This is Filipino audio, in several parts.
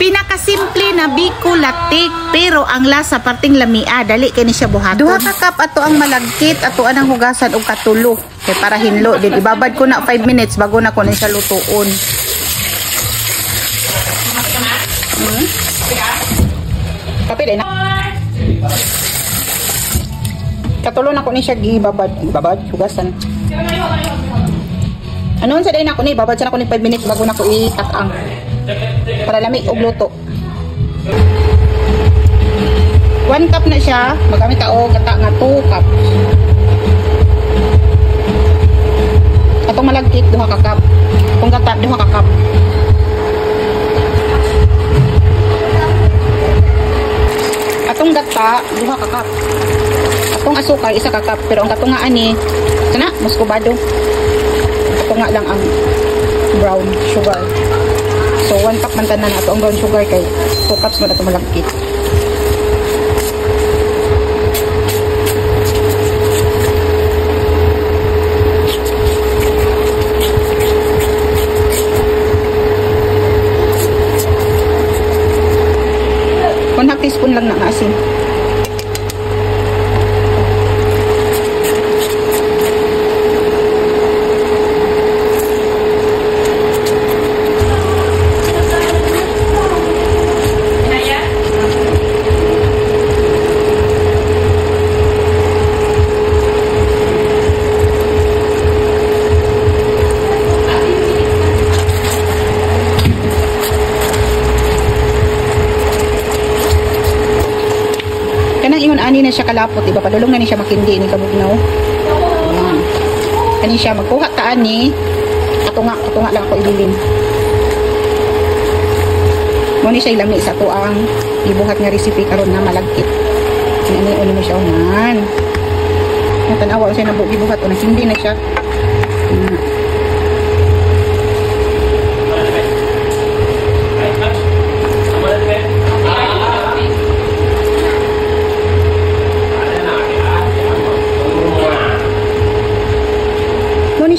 Pinakasimple na biko latik pero ang lasa parting lamia dali kay ni siya buhaton. Duha ka cup ato ang malagkit ato anang hugasan og katulo kay para hinlo din ibabad ko na 5 minutes bago na ko ni siya lutuon. Kape din na. Katulo na ko ni siya gibabad hugasan. Anon sa day na ko ni babad sa na ko ni 5 minutes bago na ko itak-ang. Para lamig og luto. 1 cup na siya, magamit ta og gata nga 2 cup. Atong malagkit 2 ka cup. Kung gata 2 ka cup. Atong gata 2 ka cup. Atong asukal 1 ka cup, pero ang katong nga ani kana muscovado. Ito nga lang ang brown sugar. So 1 cup man tanan ato ang brown sugar kay 2 cups man ato malagkit. One half teaspoon lang na asin. Ani na siya kalapot, iba padulong na ni siya makindi ni kabugnaw. Ani siya magkuha ta ani. Ato nga lang ako ibilin. Mo ni siya ilami sa to ang ibuhat nga recipe karon na malagkit. Ani mo siya unan. Natanawa siya na gibuhat o hindi na siya.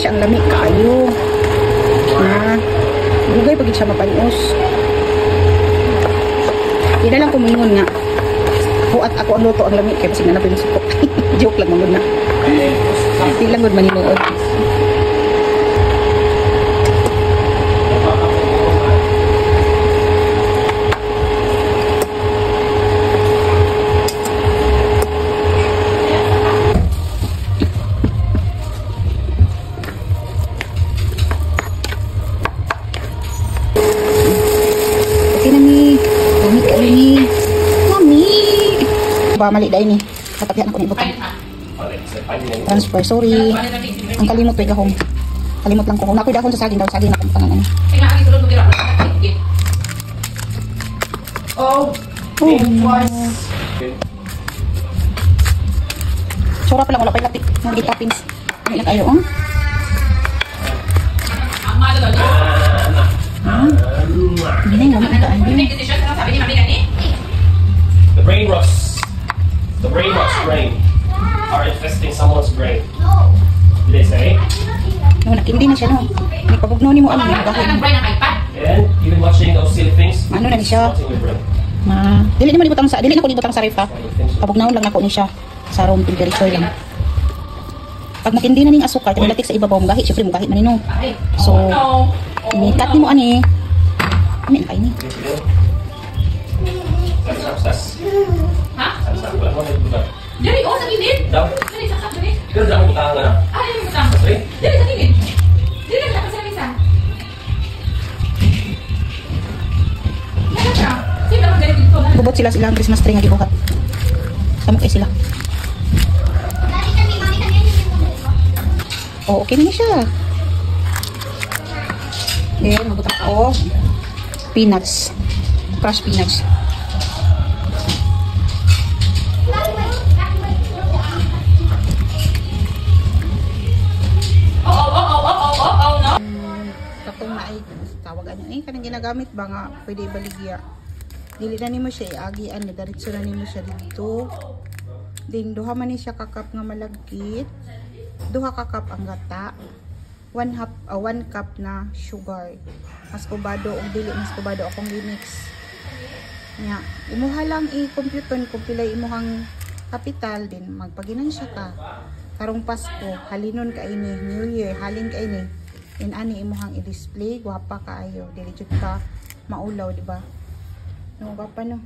Siya ang lamig kaayo na bugay pagit siya mapanos. Hindi na lang kumingon nga buat ako ang luto ang lamig kaya kasi nga napinisipok. Joke lang muna na hindi lang good maninuod. Mali dahil ni katapyan ako ni butang transfer, sorry ang kalimot pa gahong kalimot lang ko kung nakoy dahon sa saging daw saging na kung pangalan sura pa lang wala pa yung lapit ng gitapins hindi na kayo hindi na yung the brain rust. The brain brain are infesting someone's brain. Did they say? No, nakindi na siya no. May pabugno ni mo ano yung gahon. And even watching those silly things. Ano na ni siya? Dili naman ibutang sa ref ha. Pabugnaon lang nako ni siya sa room temperature lang. Pag makindi na ning asukal, tamilatik sa ibabaw gahi, syempre mo gahi man nino. So, inikat ni mo ani. Amin kay ni. Ha? Jadi, oh sa gilid? Daw? Dali, saksak dali. Ikaw dyan ang butangan na? Ah, yung butang. Dali, sa gilid. Dali, dapat sa lamisa. Dapat siya. Sige, dapat dali dito. Bubot sila ang Christmas tree nga gibuhat. Sama kay sila. Oh, okay na siya. Then, magbutang ako. Peanuts. Crushed peanuts. Kanang ginagamit ba nga pwede ibaligya dili na nimo siya iagian na diretso na nimo siya dito din duha man ni siya kakap nga malagkit duha ka cup ang gata 1 cup na sugar maskobado og dili maskobado akong limix Nya, imuha lang i-computon kung pilay imuhang kapital din magpaginansya ka. Karong Pasko, halinon ka ini, New Year, halin ka ini. In ani imuhang i-display, gwapa kaayo, dili jud ka maulaw, di ba? No, gwapa no.